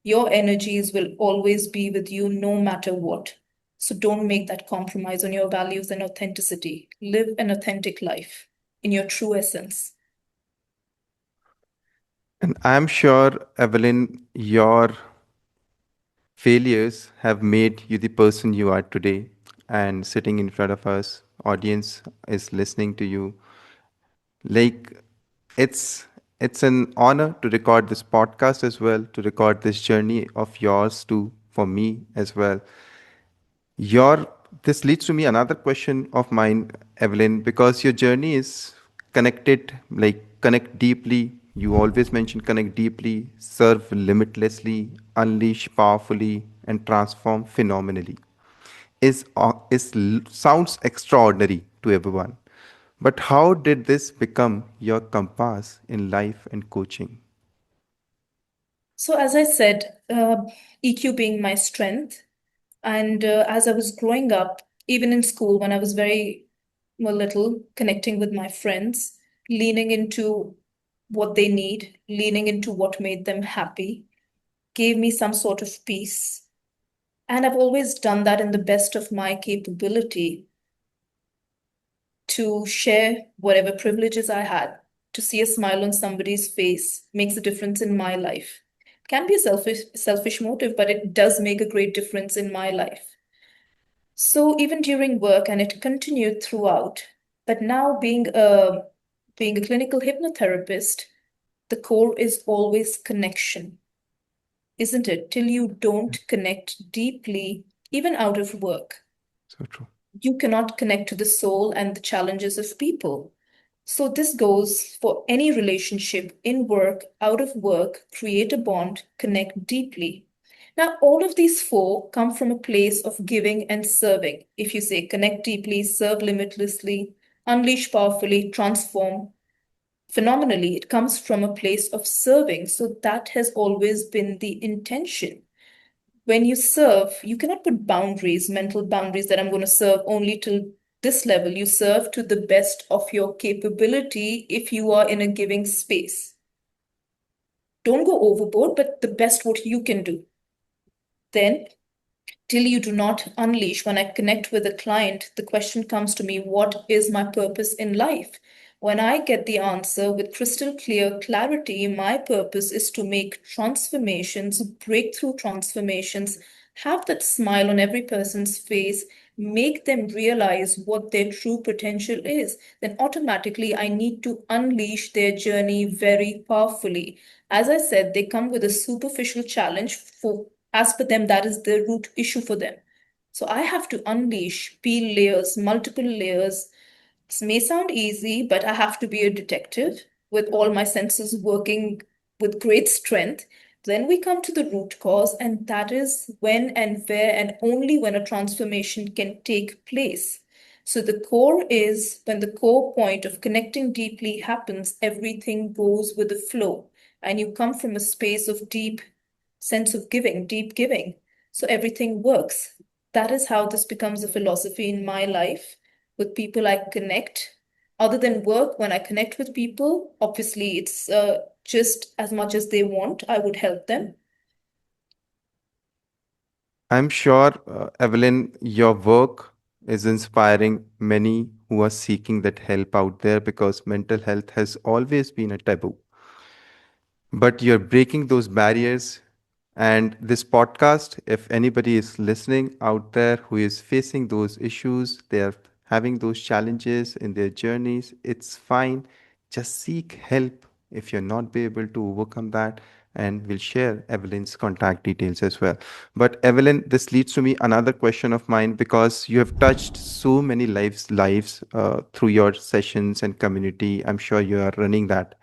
your energies will always be with you no matter what. So don't make that compromise on your values and authenticity. Live an authentic life in your true essence. And I'm sure, Evelyn, your failures have made you the person you are today. And sitting in front of us, audience is listening to you. Like it's it's an honor to record this podcast as well, to record this journey of yours too, for me as well. Your This leads to me another question of mine, Evelyn, because your journey is connected, like connect deeply. You always mention connect deeply, serve limitlessly, unleash powerfully, and transform phenomenally. Sounds extraordinary to everyone. But how did this become your compass in life and coaching? So, as I said, EQ being my strength, and as I was growing up, even in school, when I was very little, connecting with my friends, leaning into what they need, leaning into what made them happy, gave me some sort of peace. And I've always done that in the best of my capability to share whatever privileges I had. To see a smile on somebody's face makes a difference in my life. It can be a selfish motive, but it does make a great difference in my life. So even during work, and it continued throughout. But now being a clinical hypnotherapist, the core is always connection, isn't it? Till you don't connect deeply, even out of work, So true. you cannot connect to the soul and the challenges of people. So this goes for any relationship in work, out of work, create a bond, connect deeply. Now, all of these four come from a place of giving and serving. If you say connect deeply, serve limitlessly, unleash powerfully, transform phenomenally, it comes from a place of serving. So that has always been the intention. When you serve, you cannot put boundaries, mental boundaries that I'm going to serve only till this level. You serve to the best of your capability if you are in a giving space. Don't go overboard, but the best what you can do. Then till you do not unleash, when I connect with a client, the question comes to me, what is my purpose in life? When I get the answer with crystal clear clarity, my purpose is to make transformations, breakthrough transformations, have that smile on every person's face, make them realize what their true potential is, then automatically I need to unleash their journey very powerfully. As I said, they come with a superficial challenge for as per them, that is the root issue for them. So I have to unleash, peel layers, multiple layers. This may sound easy, but I have to be a detective with all my senses working with great strength. Then we come to the root cause, and that is when and where and only when a transformation can take place. So the core is when the core point of connecting deeply happens, everything goes with the flow. And you come from a space of deep sense of giving, deep giving. So everything works. That is how this becomes a philosophy in my life with people I connect. Other than work, when I connect with people, obviously it's just as much as they want, I would help them. I'm sure, Evelyn, your work is inspiring many who are seeking that help out there because mental health has always been a taboo. But you're breaking those barriers. And this podcast, if anybody is listening out there who is facing those issues, they're having those challenges in their journeys, it's fine. Just seek help if you're not be able to overcome that. And we'll share Evelyn's contact details as well. But Evelyn, this leads to me another question of mine because you have touched so many lives through your sessions and community. I'm sure you are running that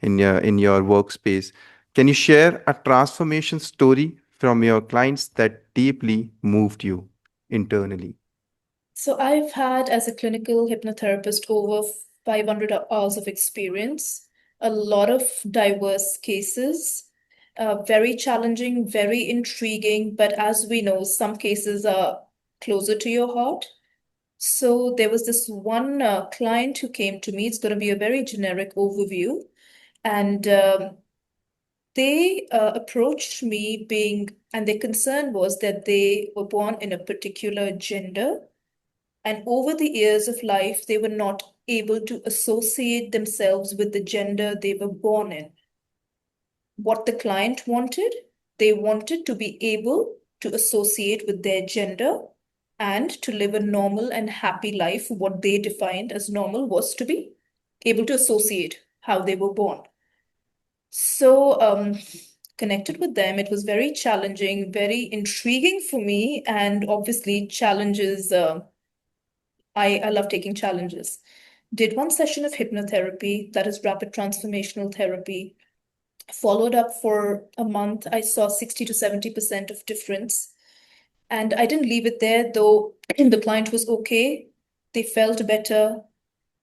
in your workspace. Can you share a transformation story from your clients that deeply moved you internally? So I've had, as a clinical hypnotherapist, over 500 hours of experience, a lot of diverse cases, very challenging, very intriguing, but as we know, some cases are closer to your heart. So there was this one client who came to me. It's going to be a very generic overview. And they approached me and their concern was that they were born in a particular gender. And over the years of life, they were not able to associate themselves with the gender they were born in. What the client wanted, they wanted to be able to associate with their gender and to live a normal and happy life. What they defined as normal was to be able to associate how they were born. So, connected with them, it was very challenging, very intriguing for me, and obviously, challenges. I love taking challenges. Did one session of hypnotherapy, that is rapid transformational therapy, followed up for a month. I saw 60 to 70% of difference. And I didn't leave it there, though the client was okay. They felt better.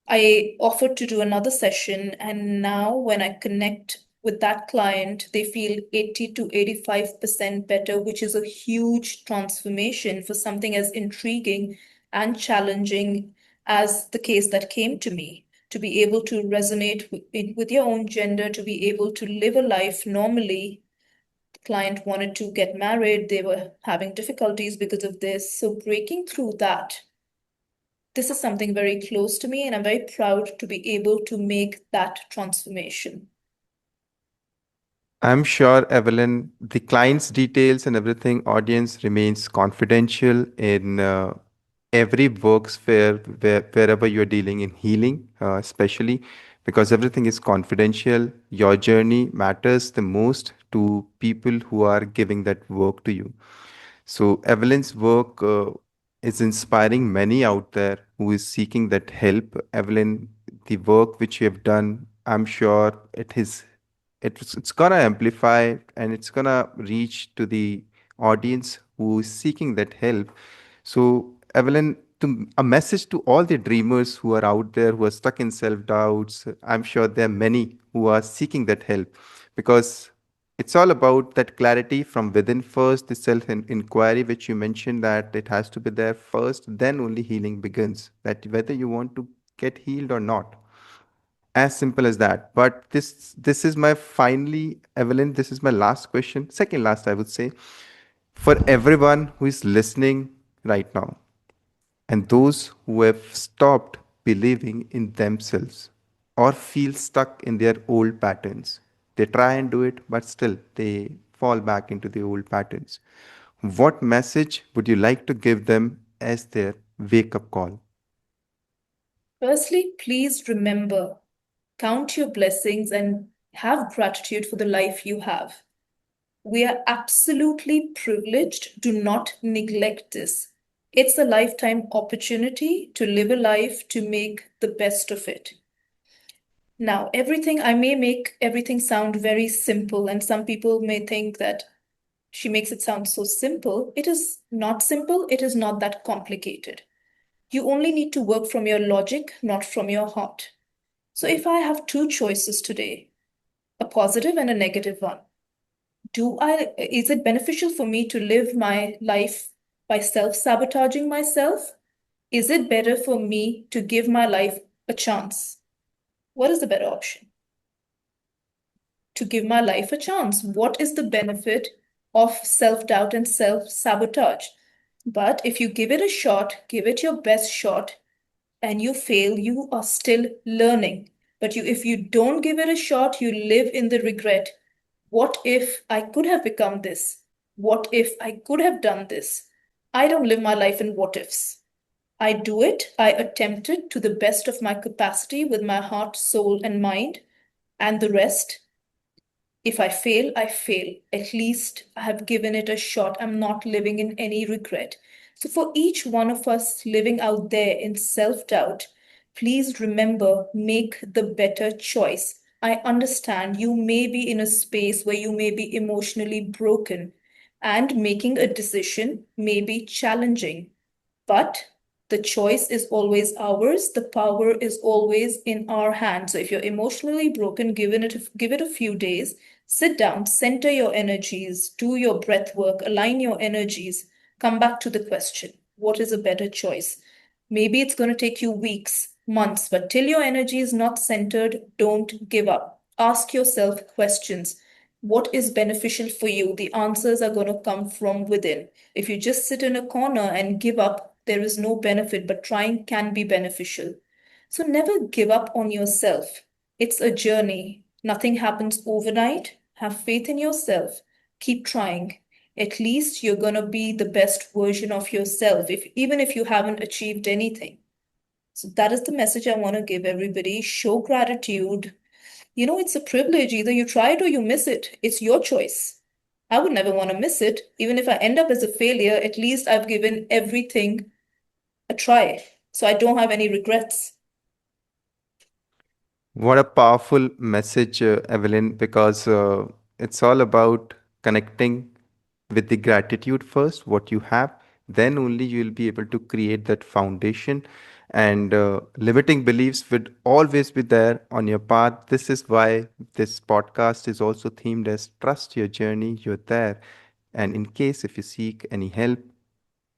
I offered to do another session, and now when I connect with that client, they feel 80 to 85% better, which is a huge transformation for something as intriguing and challenging as the case that came to me. To be able to resonate with your own gender, to be able to live a life normally. The client wanted to get married, they were having difficulties because of this. So, breaking through that, this is something very close to me, and I'm very proud to be able to make that transformation. I'm sure, Evelyn, the client's details and everything, audience remains confidential in every worksphere wherever you're dealing in healing, especially because everything is confidential. Your journey matters the most to people who are giving that work to you. So Evelyn's work is inspiring many out there who is seeking that help. Evelyn, the work which you have done, I'm sure it's gonna amplify and it's gonna reach to the audience who is seeking that help. So, Evelyn, a message to all the dreamers who are out there who are stuck in self doubts. I'm sure there are many who are seeking that help because it's all about that clarity from within first, the self inquiry, which you mentioned that it has to be there first, then only healing begins. That whether you want to get healed or not, as simple as that. But this is my finally, Evelyn, this is my last question, second last, I would say, for everyone who is listening right now and those who have stopped believing in themselves or feel stuck in their old patterns. They try and do it, but still they fall back into the old patterns. What message would you like to give them as their wake up call? Firstly, please remember, count your blessings and have gratitude for the life you have. We are absolutely privileged. Do not neglect this. It's a lifetime opportunity to live a life to make the best of it. Now, I may make everything sound very simple, and some people may think that she makes it sound so simple. It is not simple, it is not that complicated. You only need to work from your logic, not from your heart. So, if I have two choices today, a positive and a negative one, is it beneficial for me to live my life by self-sabotaging myself? Is it better for me to give my life a chance? What is the better option? To give my life a chance. What is the benefit of self-doubt and self-sabotage? But if you give it a shot, give it your best shot, and you fail, you are still learning. But if you don't give it a shot, you live in the regret. What if I could have become this? What if I could have done this? I don't live my life in what ifs. I do it, I attempt it to the best of my capacity with my heart, soul, and mind, and the rest, if I fail, I fail. At least I have given it a shot. I'm not living in any regret. So, for each one of us living out there in self doubt, please remember, make the better choice. I understand you may be in a space where you may be emotionally broken, and making a decision may be challenging. But the choice is always ours. The power is always in our hands. So if you're emotionally broken, give it a few days. Sit down, center your energies, do your breath work, align your energies. Come back to the question, what is a better choice? Maybe it's going to take you weeks, months, but till your energy is not centered, don't give up. Ask yourself questions. What is beneficial for you? The answers are going to come from within. If you just sit in a corner and give up, there is no benefit, but trying can be beneficial. So never give up on yourself. It's a journey. Nothing happens overnight. Have faith in yourself. Keep trying. At least you're going to be the best version of yourself, even if you haven't achieved anything. So that is the message I want to give everybody. Show gratitude. It's a privilege. Either you try it or you miss it. It's your choice. I would never want to miss it. Even if I end up as a failure, at least I've given everything a try. So I don't have any regrets. What a powerful message, Evelyn, because it's all about connecting with the gratitude first, what you have, then only you'll be able to create that foundation. And limiting beliefs would always be there on your path. This is why this podcast is also themed as Trust Your Journey, you're there. And in case if you seek any help,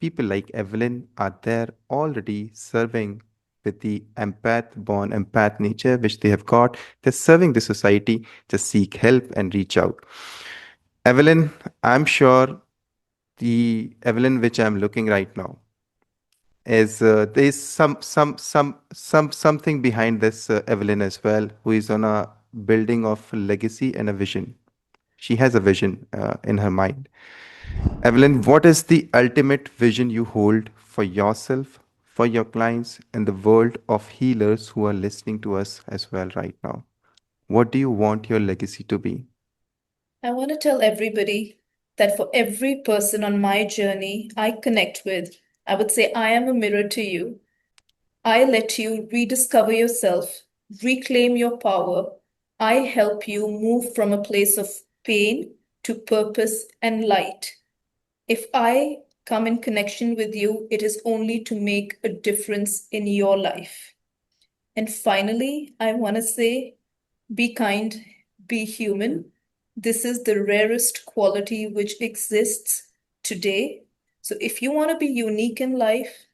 people like Evelyn are there already serving with the empath born empath nature which they have got. They're serving the society. Just seek help and reach out. Evelyn, I'm sure the Evelyn which I'm looking right now is there's something behind this Evelyn as well, who is on a building of legacy and a vision. She has a vision in her mind. Evelyn, what is the ultimate vision you hold for yourself, for your clients, and the world of healers who are listening to us as well right now? What do you want your legacy to be? I want to tell everybody that for every person on my journey I connect with, I would say I am a mirror to you. I let you rediscover yourself, reclaim your power. I help you move from a place of pain to purpose and light. If I come in connection with you, it is only to make a difference in your life. And finally, I want to say, be kind, be human. This is the rarest quality which exists today. So if you want to be unique in life,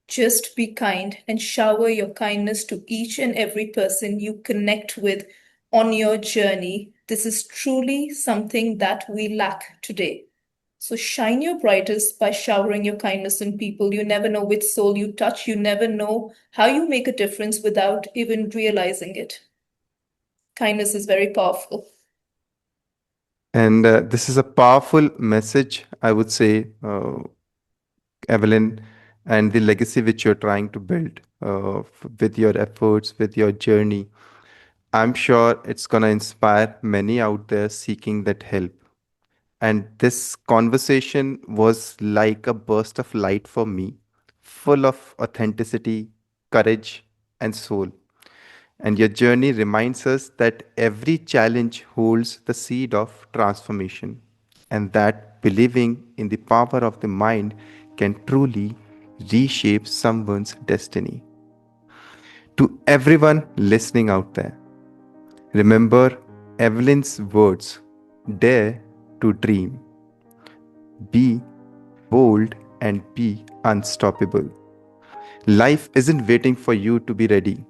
just be kind and shower your kindness to each and every person you connect with on your journey. This is truly something that we lack today. So shine your brightest by showering your kindness on people. You never know which soul you touch. You never know how you make a difference without even realizing it. Kindness is very powerful. And this is a powerful message, I would say, Evelyn, and the legacy which you're trying to build with your efforts, with your journey. I'm sure it's going to inspire many out there seeking that help. And this conversation was like a burst of light for me, full of authenticity, courage, and soul. And your journey reminds us that every challenge holds the seed of transformation, and that believing in the power of the mind can truly reshape someone's destiny. To everyone listening out there, remember Evelyn's words: dare to dream, be bold, and be unstoppable. Life isn't waiting for you to be ready,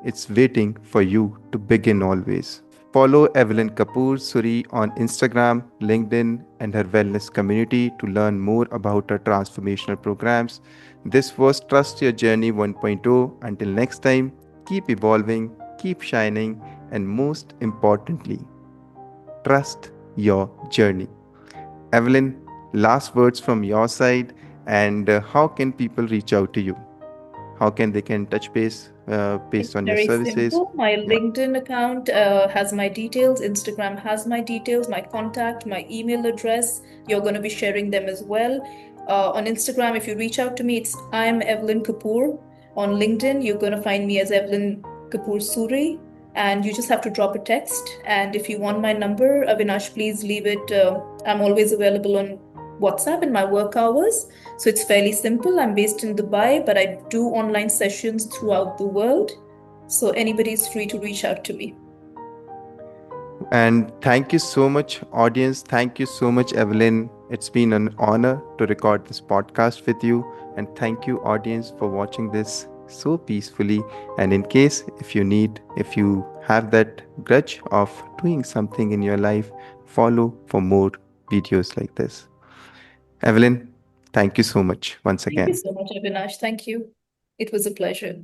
it's waiting for you to begin always. Follow Evelyn Kapoor Suri on Instagram, LinkedIn, and her wellness community to learn more about her transformational programs. This was Trust Your Journey 1.0. Until next time, keep evolving, keep shining, and most importantly, trust your journey. Evelyn, last words from your side, and how can people reach out to you? How can they can touch base based It's on your very services? simple. My Yeah. LinkedIn account has my details. Instagram has my details, my contact, my email address. You're going to be sharing them as well. On Instagram, if you reach out to me, it's I'm Evelyn Kapoor. On LinkedIn, you're going to find me as Evelyn Kapoor Suri. And you just have to drop a text. And if you want my number, Avinash, please leave it. I'm always available on WhatsApp in my work hours. So it's fairly simple. I'm based in Dubai, but I do online sessions throughout the world. So anybody is free to reach out to me. And thank you so much, audience. Thank you so much, Evelyn. It's been an honor to record this podcast with you. And thank you, audience, for watching this so peacefully. And in case if you have that grudge of doing something in your life, follow for more videos like this. Evelyn, thank you so much once Thank you again. so much, Avinash. Thank you. It was a pleasure.